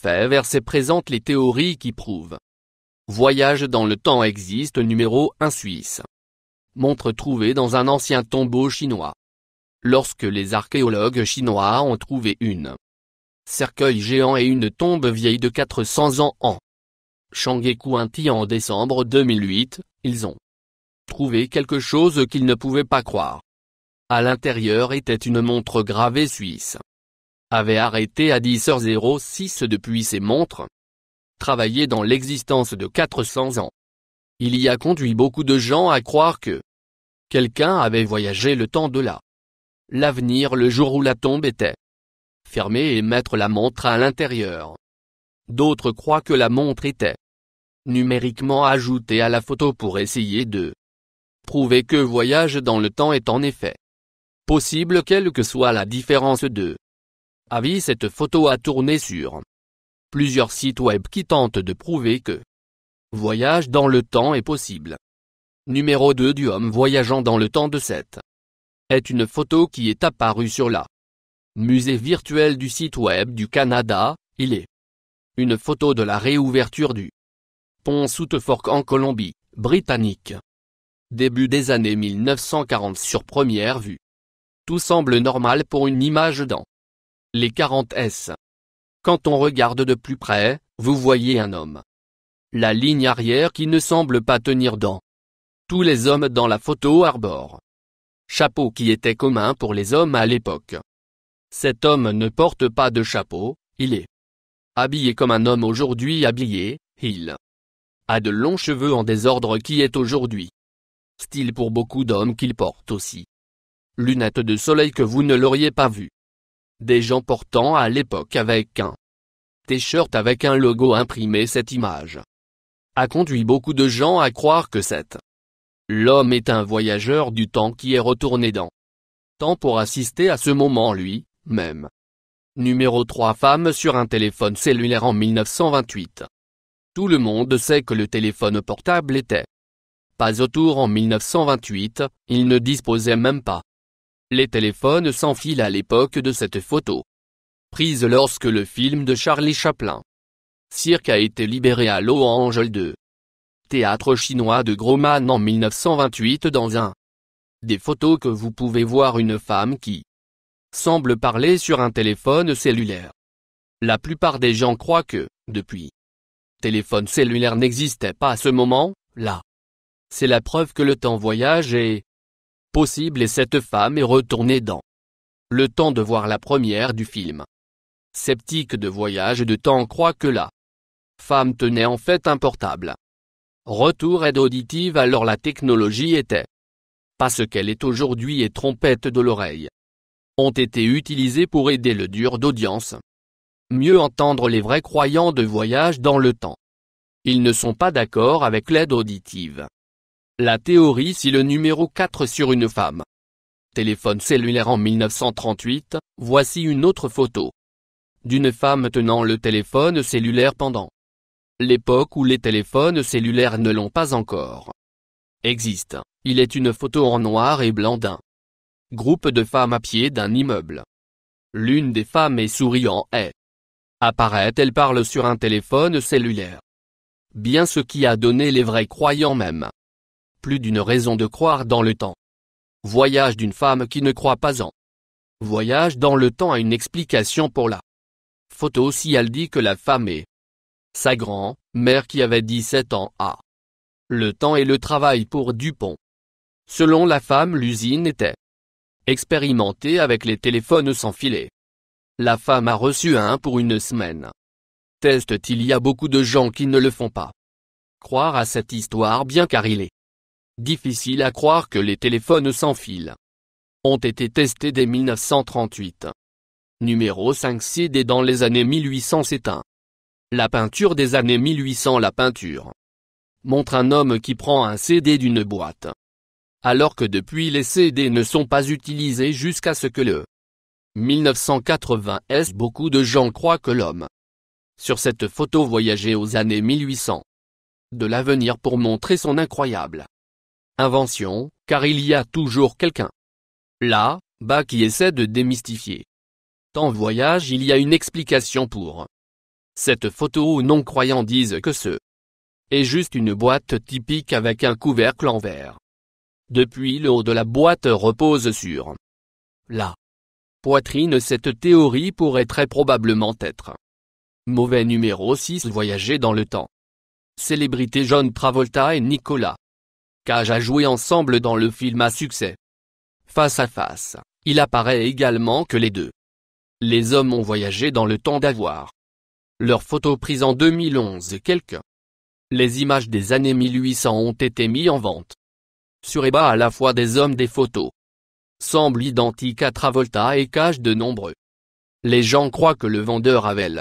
fait verset présente les théories qui prouvent. Voyage dans le temps existe. Numéro 1 Suisse. Montre trouvée dans un ancien tombeau chinois. Lorsque les archéologues chinois ont trouvé une cercueil géant et une tombe vieille de 400 ans en Changué-County en décembre 2008, ils ont trouvé quelque chose qu'ils ne pouvaient pas croire. À l'intérieur était une montre gravée suisse. Avait arrêté à 10h06 depuis ces montres. Travaillé dans l'existence de 400 ans. Il y a conduit beaucoup de gens à croire que quelqu'un avait voyagé le temps de l'avenir le jour où la tombe était fermée et mettre la montre à l'intérieur. D'autres croient que la montre était numériquement ajoutée à la photo pour essayer de prouver que voyage dans le temps est en effet possible quelle que soit la différence de avis. Cette photo a tourné sur plusieurs sites web qui tentent de prouver que voyage dans le temps est possible. Numéro 2 du homme voyageant dans le temps de cette est une photo qui est apparue sur la musée virtuel du site web du Canada. Il est une photo de la réouverture du pont South-Fork en Colombie-Britannique. Début des années 1940 sur première vue. Tout semble normal pour une image dans les 40s. Quand on regarde de plus près, vous voyez un homme. La ligne arrière qui ne semble pas tenir dans. Tous les hommes dans la photo arborent chapeau qui était commun pour les hommes à l'époque. Cet homme ne porte pas de chapeau, il est habillé comme un homme aujourd'hui habillé, il a de longs cheveux en désordre qui est aujourd'hui style pour beaucoup d'hommes qu'il porte aussi lunettes de soleil que vous ne l'auriez pas vu. Des gens portant à l'époque avec un t-shirt avec un logo imprimé. Cette image a conduit beaucoup de gens à croire que l'homme est un voyageur du temps qui est retourné dans temps pour assister à ce moment lui-même. Numéro 3 Femme sur un téléphone cellulaire en 1928. Tout le monde sait que le téléphone portable était pas autour en 1928, il ne disposait même pas. Les téléphones sans fil à l'époque de cette photo. Prise lorsque le film de Charlie Chaplin Cirque a été libéré à Los Angeles théâtre chinois de Grauman en 1928 dans un des photos que vous pouvez voir une femme qui semble parler sur un téléphone cellulaire. La plupart des gens croient que, depuis, téléphone cellulaire n'existait pas à ce moment-là. C'est la preuve que le temps voyage est possible et cette femme est retournée dans le temps de voir la première du film. Sceptique de voyage de temps croit que la femme tenait en fait un portable. Retour aide auditive alors la technologie était pas ce qu'elle est aujourd'hui et trompette de l'oreille ont été utilisées pour aider le dur d'audience. Mieux entendre les vrais croyants de voyage dans le temps. Ils ne sont pas d'accord avec l'aide auditive. La théorie si le numéro 4 sur une femme. Téléphone cellulaire en 1938, voici une autre photo. D'une femme tenant le téléphone cellulaire pendant l'époque où les téléphones cellulaires ne l'ont pas encore existe. Il est une photo en noir et blanc d'un groupe de femmes à pied d'un immeuble. L'une des femmes est souriant et apparaît, elle parle sur un téléphone cellulaire. Bien ce qui a donné les vrais croyants même. Plus d'une raison de croire dans le temps. Voyage d'une femme qui ne croit pas en voyage dans le temps a une explication pour la photo si elle dit que la femme est sa grand-mère qui avait 17 ans à le temps et le travail pour Dupont. Selon la femme l'usine était expérimentée avec les téléphones sans filet. La femme a reçu un pour une semaine. Test il y a beaucoup de gens qui ne le font pas. Croire à cette histoire bien car il est difficile à croire que les téléphones sans fil ont été testés dès 1938. Numéro 5 CD dans les années 1800 s'éteint. La peinture des années 1800 La peinture montre un homme qui prend un CD d'une boîte. Alors que depuis les CD ne sont pas utilisés jusqu'à ce que le 1980s beaucoup de gens croient que l'homme sur cette photo voyageait aux années 1800 de l'avenir pour montrer son incroyable invention, car il y a toujours quelqu'un là-bas qui essaie de démystifier. Tant voyage il y a une explication pour Cette photo aux non-croyants disent que ce est juste une boîte typique avec un couvercle en verre. Depuis le haut de la boîte repose sur la poitrine. Cette théorie pourrait très probablement être mauvais. Numéro 6. Voyager dans le temps. Célébrité. John Travolta et Nicolas Cage a joué ensemble dans le film à succès Face à Face. Il apparaît également que les deux hommes ont voyagé dans le temps d'avoir leurs photos prises en 2011 et quelques. Les images des années 1800 ont été mises en vente sur eBay. À la fois des hommes, des photos semblent identiques à Travolta et Cage. De nombreux les gens croient que le vendeur avait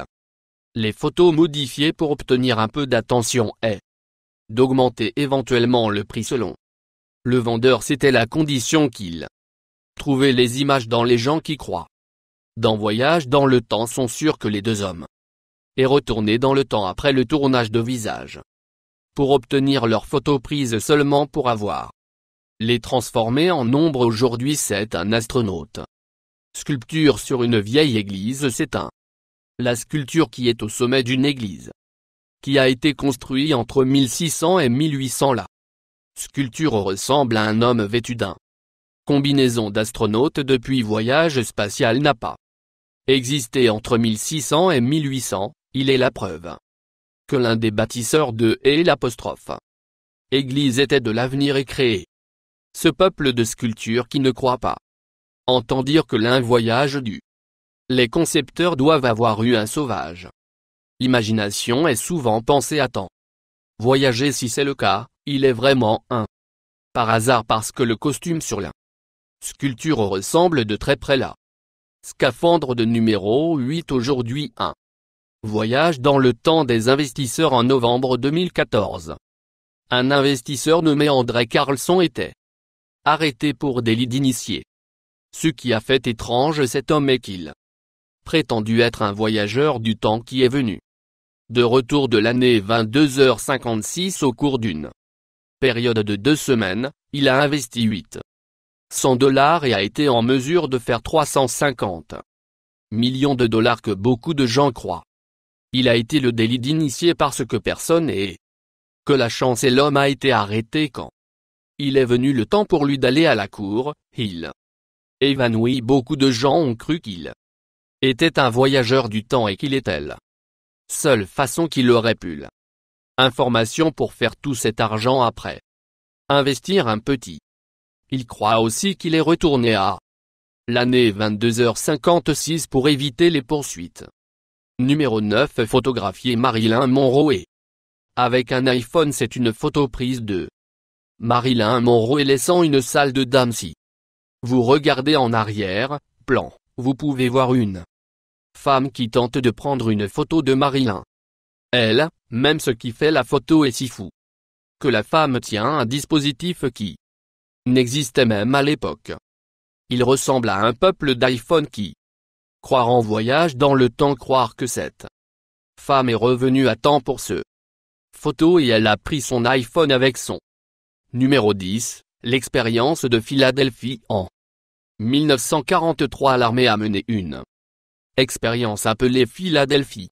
les photos modifiées pour obtenir un peu d'attention et d'augmenter éventuellement le prix selon le vendeur. C'était la condition qu'il trouvait les images dans les gens qui croient dans Voyage dans le temps sont sûrs que les deux hommes est retourné dans le temps après le tournage de Visage pour obtenir leurs photos prises seulement pour avoir les transformer en ombre. Aujourd'hui c'est un astronaute. Sculpture sur une vieille église. C'est la sculpture qui est au sommet d'une église qui a été construite entre 1600 et 1800. La sculpture ressemble à un homme vêtu d'un combinaison d'astronaute. Depuis Voyage spatial n'a pas existé entre 1600 et 1800, il est la preuve que l'un des bâtisseurs de église était de l'avenir et créé ce peuple de sculptures qui ne croit pas entend dire que l'un voyage du. Les concepteurs doivent avoir eu un sauvage imagination et souvent pensé à temps voyager. Si c'est le cas, il est vraiment un par hasard parce que le costume sur la sculpture ressemble de très près la scaphandre de numéro 8. Aujourd'hui un voyage dans le temps des investisseurs. En novembre 2014, un investisseur nommé André Carlson était arrêté pour délit d'initié. Ce qui a fait étrange cet homme est qu'il prétendu être un voyageur du temps qui est venu de retour de l'année 22h56. Au cours d'une période de 2 semaines, il a investi $800 et a été en mesure de faire 350 millions de dollars que beaucoup de gens croient. Il a été le délit d'initié parce que personne et que la chance et l'homme a été arrêté quand il est venu le temps pour lui d'aller à la cour. Il évanoui. Beaucoup de gens ont cru qu'il était un voyageur du temps et qu'il était la seule façon qu'il aurait pu information pour faire tout cet argent après investir un petit. Il croit aussi qu'il est retourné à l'année 22h56 pour éviter les poursuites. Numéro 9. Photographier Marilyn Monroe avec un iPhone. C'est une photo prise de Marilyn Monroe laissant une salle de dames. Si vous regardez en arrière plan, vous pouvez voir une femme qui tente de prendre une photo de Marilyn. Elle, même ce qui fait la photo est si fou que la femme tient un dispositif qui n'existait même à l'époque. Il ressemble à un peuple d'iPhone qui croire en voyage dans le temps. Croire que cette femme est revenue à temps pour ce photo et elle a pris son iPhone avec son. Numéro 10. L'expérience de Philadelphie. En 1943 l'armée a mené une expérience appelée Philadelphie.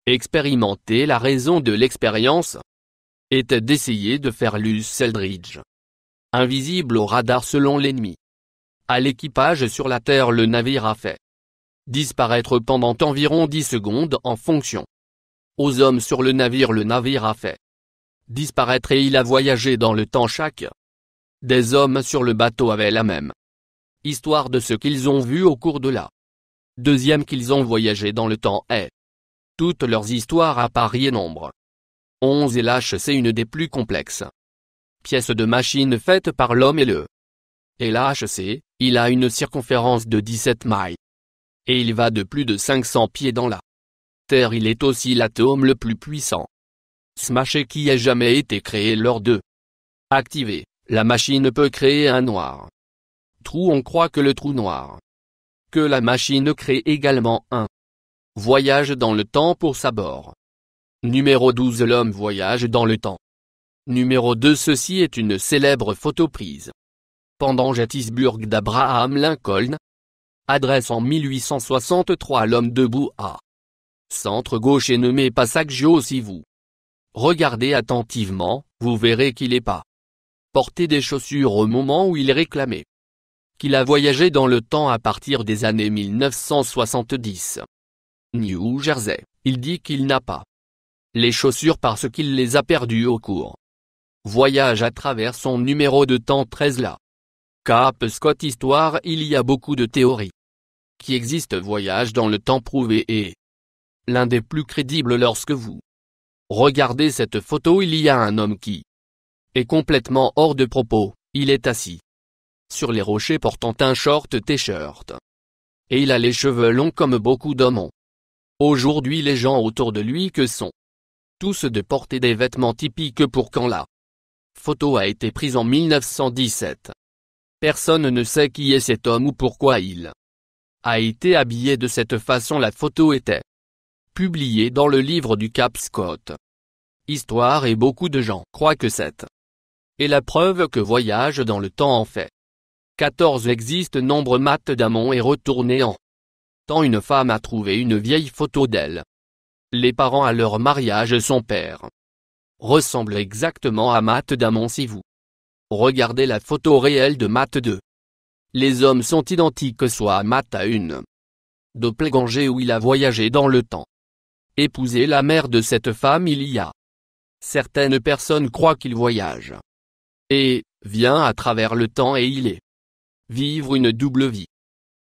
Expérimenter. La raison de l'expérience était d'essayer de faire Luce Eldridge invisible au radar selon l'ennemi. À l'équipage sur la Terre, le navire a fait disparaître pendant environ 10 secondes en fonction aux hommes sur le navire a fait disparaître et il a voyagé dans le temps. Chaque des hommes sur le bateau avait la même histoire de ce qu'ils ont vu au cours de la deuxième qu'ils ont voyagé dans le temps et toutes leurs histoires apparaissent nombre 11 et l'HC une des plus complexes pièces de machine faites par l'homme et l'HC, il a une circonférence de 17 miles. Et il va de plus de 500 pieds dans la Terre. Il est aussi l'atome le plus puissant smashé qui ait jamais été créé. Lors de activer, la machine peut créer un noir trou. On croit que le trou noir que la machine crée également un voyage dans le temps pour sa bord. Numéro 12. L'homme voyage dans le temps. Numéro 2. Ceci est une célèbre photo prise pendant Gettysburg d'Abraham Lincoln. Adresse en 1863. L'homme debout à Centre gauche et ne met pas Saggio si vous regardez attentivement, vous verrez qu'il n'est pas porté des chaussures au moment où il réclamait qu'il a voyagé dans le temps à partir des années 1970. New Jersey, il dit qu'il n'a pas les chaussures parce qu'il les a perdues au cours voyage à travers son numéro de temps 13 là. Cap Scott Histoire. Il y a beaucoup de théories qui existent. Voyage dans le temps prouvé est l'un des plus crédibles. Lorsque vous regardez cette photo, il y a un homme qui est complètement hors de propos. Il est assis sur les rochers portant un short t-shirt. Et il a les cheveux longs comme beaucoup d'hommes ont. Aujourd'hui les gens autour de lui que sont tous de porter des vêtements typiques pour quand la photo a été prise en 1917. Personne ne sait qui est cet homme ou pourquoi il a été habillé de cette façon. La photo était publiée dans le livre du Cap Scott Histoire et beaucoup de gens croient que c'est et la preuve que Voyage dans le temps en fait 14 existe. Nombre Matt Damon est retourné en temps. Une femme a trouvé une vieille photo d'elle. Les parents à leur mariage. Son père ressemble exactement à Matt Damon. Si vous regardez la photo réelle de Matt 2, les hommes sont identiques. Soit Matt a une doppelganger où il a voyagé dans le temps, épousé la mère de cette femme. Il y a certaines personnes croient qu'il voyage et vient à travers le temps et il est vivre une double vie.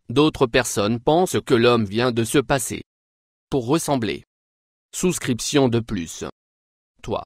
D'autres personnes pensent que l'homme vient de se passer pour ressembler. Souscription de plus. Toi